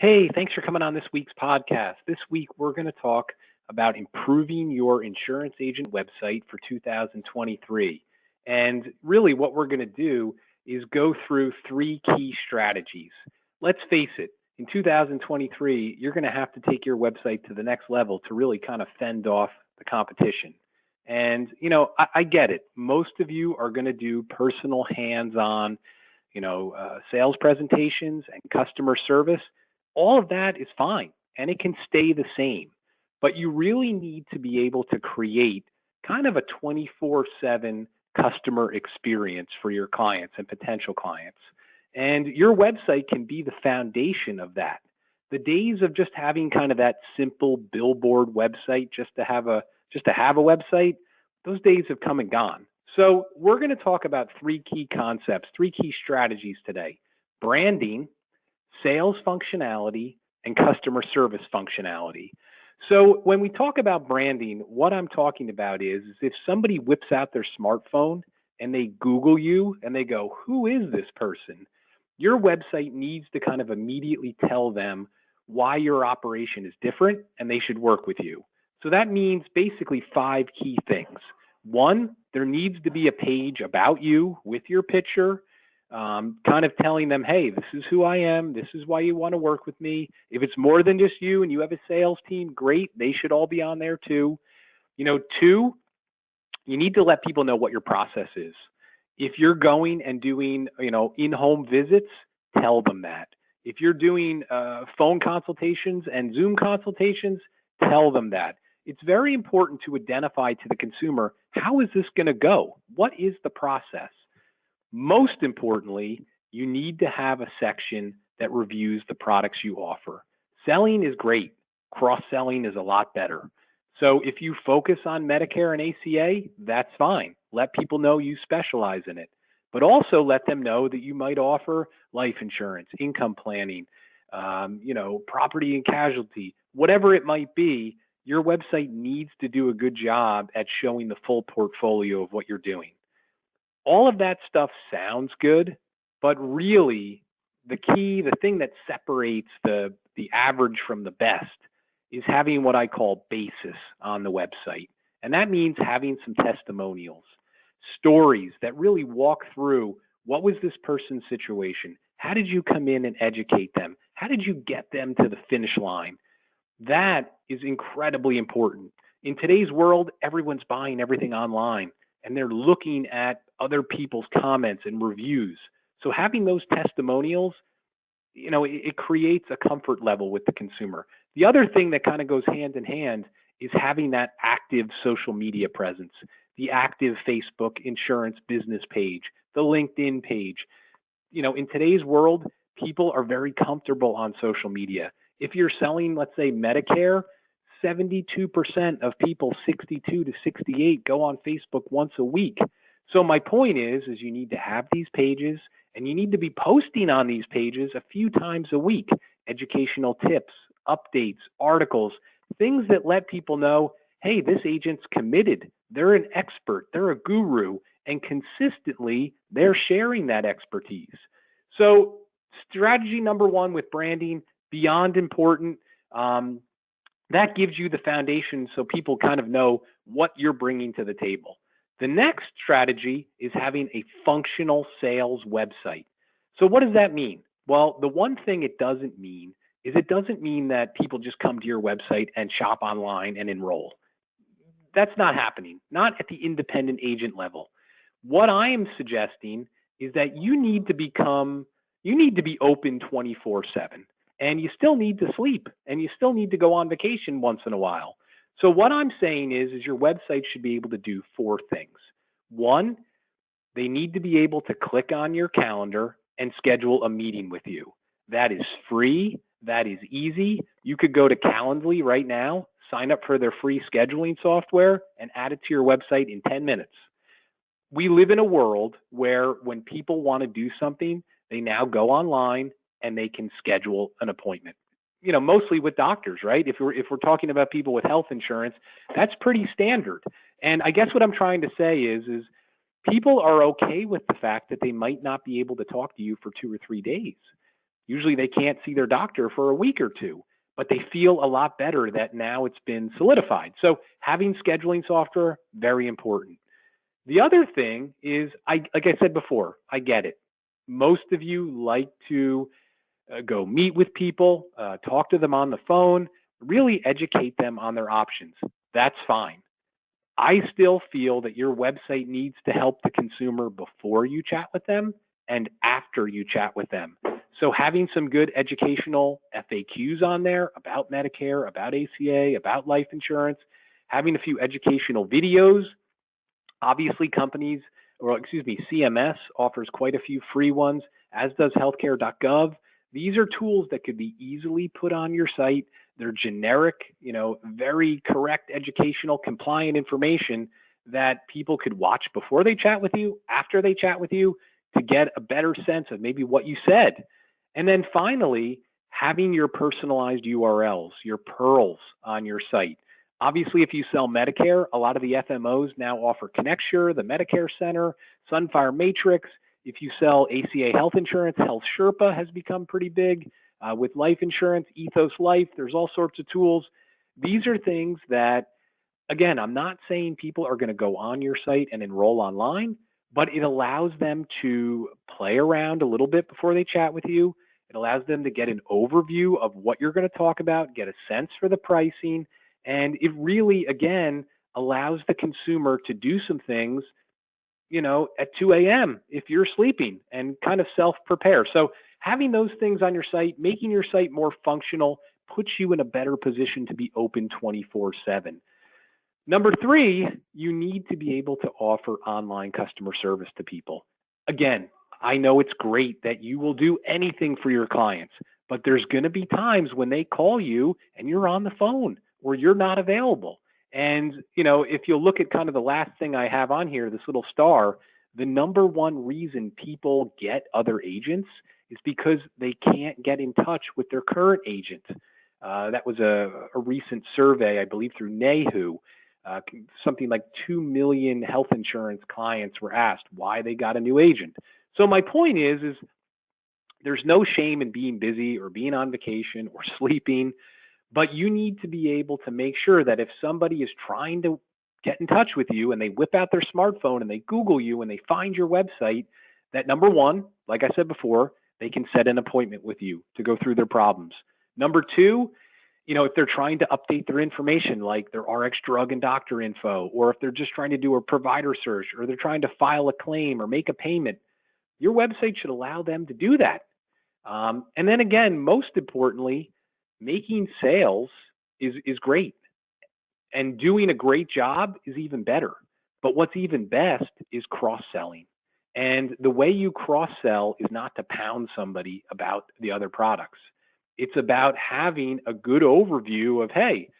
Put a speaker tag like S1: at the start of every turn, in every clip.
S1: Hey, thanks for coming on this week's podcast. This week, we're going to talk about improving your insurance agent website for 2023. And really, what we're going to do is go through three key strategies. Let's face it, in 2023, you're going to have to take your website to the next level to really kind of fend off the competition. And, I get it. Most of you are going to do personal hands on, sales presentations and customer service. All of that is fine and it can stay the same. But you really need to be able to create kind of a 24/7 customer experience for your clients and potential clients. And your website can be the foundation of that. The days of just having kind of that simple billboard website just to have a website, those days have come and gone. So we're going to talk about three key concepts, three key strategies today: branding, sales functionality, and customer service functionality. So when we talk about branding, what I'm talking about is if somebody whips out their smartphone and they Google you and they go, who is this person? Your website needs to kind of immediately tell them why your operation is different and they should work with you. So that means basically five key things. One, there needs to be a page about you with your picture, kind of telling them, hey, this is who I am. This is why you want to work with me. If it's more than just you and you have a sales team, great. They should all be on there too. Two, you need to let people know what your process is. If you're going and doing, in-home visits, tell them that. If you're doing phone consultations and Zoom consultations, tell them that. It's very important to identify to the consumer, how is this going to go? What is the process? Most importantly, you need to have a section that reviews the products you offer. Selling is great. Cross-selling is a lot better. So if you focus on Medicare and ACA, that's fine. Let people know you specialize in it. But also let them know that you might offer life insurance, income planning, property and casualty, whatever it might be. Your website needs to do a good job at showing the full portfolio of what you're doing. All of that stuff sounds good, but really the thing that separates the average from the best is having what I call basis on the website. And that means having some testimonials, stories that really walk through what was this person's situation? How did you come in and educate them? How did you get them to the finish line? That is incredibly important. In today's world, everyone's buying everything online and they're looking at other people's comments and reviews. So having those testimonials, it creates a comfort level with the consumer. The other thing that kind of goes hand in hand is having that active social media presence, the active Facebook insurance business page, the LinkedIn page. In today's world, people are very comfortable on social media. If you're selling, let's say, Medicare, 72% of people 62 to 68 go on Facebook once a week. So my point is you need to have these pages and you need to be posting on these pages a few times a week. Educational tips, updates, articles, things that let people know, hey, this agent's committed. They're an expert. They're a guru. And consistently, they're sharing that expertise. So strategy number one with branding, beyond important. That gives you the foundation so people kind of know what you're bringing to the table. The next strategy is having a functional sales website. So what does that mean? Well, the one thing it doesn't mean is it doesn't mean that people just come to your website and shop online and enroll. That's not happening, not at the independent agent level. What I am suggesting is that you need to be open 24/7. And you still need to sleep and you still need to go on vacation once in a while. So what I'm saying is your website should be able to do four things. One, they need to be able to click on your calendar and schedule a meeting with you. That is free. That is easy. You could go to Calendly right now, sign up for their free scheduling software, and add it to your website in 10 minutes. We live in a world where when people want to do something, they now go online and they can schedule an appointment. Mostly with doctors, right? If we're talking about people with health insurance, that's pretty standard. And I guess what I'm trying to say is people are okay with the fact that they might not be able to talk to you for 2 or 3 days. Usually they can't see their doctor for a week or two, but they feel a lot better that now it's been solidified. So having scheduling software, very important. The other thing is, like I said before, I get it. Most of you like to go meet with people, talk to them on the phone, really educate them on their options. That's fine. I still feel that your website needs to help the consumer before you chat with them and after you chat with them. So having some good educational FAQs on there about Medicare, about ACA, about life insurance, having a few educational videos. Obviously, CMS offers quite a few free ones, as does healthcare.gov. These are tools that could be easily put on your site. They're generic, very correct educational compliant information that people could watch before they chat with you, after they chat with you, to get a better sense of maybe what you said. And then finally, having your personalized URLs, your pearls on your site. Obviously, if you sell Medicare, a lot of the FMOs now offer ConnectSure, the Medicare Center, Sunfire Matrix. If you sell ACA health insurance, Health Sherpa has become pretty big. With life insurance, Ethos Life, there's all sorts of tools. These are things that, again, I'm not saying people are going to go on your site and enroll online, but it allows them to play around a little bit before they chat with you. It allows them to get an overview of what you're going to talk about, get a sense for the pricing, and it really, again, allows the consumer to do some things, at 2 a.m. if you're sleeping and kind of self-prepare. So having those things on your site, making your site more functional, puts you in a better position to be open 24/7. Number three, you need to be able to offer online customer service to people. Again, I know it's great that you will do anything for your clients, but there's going to be times when they call you and you're on the phone or you're not available. And, if you'll look at kind of the last thing I have on here, this little star, the number one reason people get other agents is because they can't get in touch with their current agent. That was a recent survey, I believe, through NAHU. Something like 2 million health insurance clients were asked why they got a new agent. So my point is there's no shame in being busy or being on vacation or sleeping, but you need to be able to make sure that if somebody is trying to get in touch with you and they whip out their smartphone and they Google you and they find your website, that number one, like I said before, they can set an appointment with you to go through their problems. Number two, if they're trying to update their information, like their RX drug and doctor info, or if they're just trying to do a provider search, or they're trying to file a claim or make a payment, your website should allow them to do that. And then again, most importantly, making sales is great, and doing a great job is even better. But what's even best is cross-selling. And the way you cross-sell is not to pound somebody about the other products. It's about having a good overview of, hey,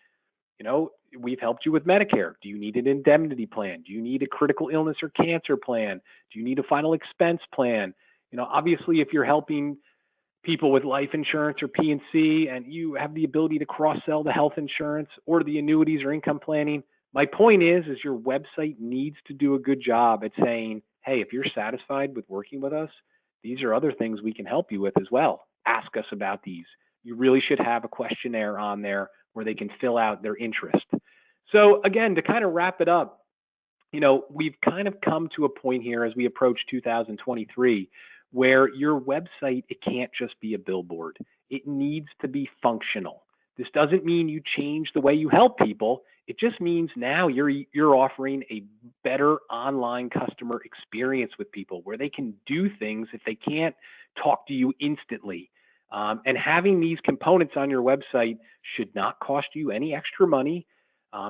S1: we've helped you with Medicare. Do you need an indemnity plan? Do you need a critical illness or cancer plan? Do you need a final expense plan? Obviously, if you're helping people with life insurance or P&C and you have the ability to cross-sell the health insurance or the annuities or income planning, my point is your website needs to do a good job at saying, hey, if you're satisfied with working with us, these are other things we can help you with as well. Ask us about these. You really should have a questionnaire on there where they can fill out their interest. So again, to kind of wrap it up, we've kind of come to a point here as we approach 2023 where your website, it can't just be a billboard. It needs to be functional. This doesn't mean you change the way you help people. It just means now you're offering a better online customer experience with people where they can do things if they can't talk to you instantly. And having these components on your website should not cost you any extra money.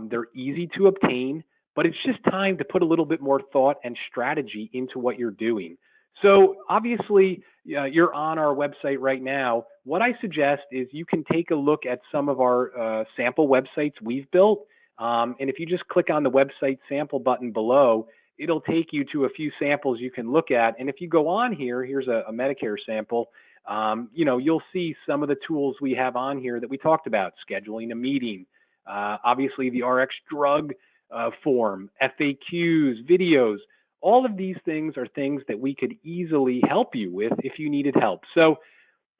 S1: They're easy to obtain, but it's just time to put a little bit more thought and strategy into what you're doing. So obviously, you're on our website right now. What I suggest is you can take a look at some of our sample websites we've built. And if you just click on the website sample button below, it'll take you to a few samples you can look at. And if you go on here, here's a Medicare sample. You'll see some of the tools we have on here that we talked about: scheduling a meeting, obviously the RX drug form, FAQs, videos. All of these things are things that we could easily help you with if you needed help. So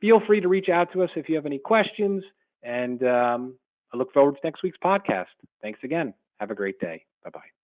S1: feel free to reach out to us if you have any questions. And I look forward to next week's podcast. Thanks again. Have a great day. Bye bye.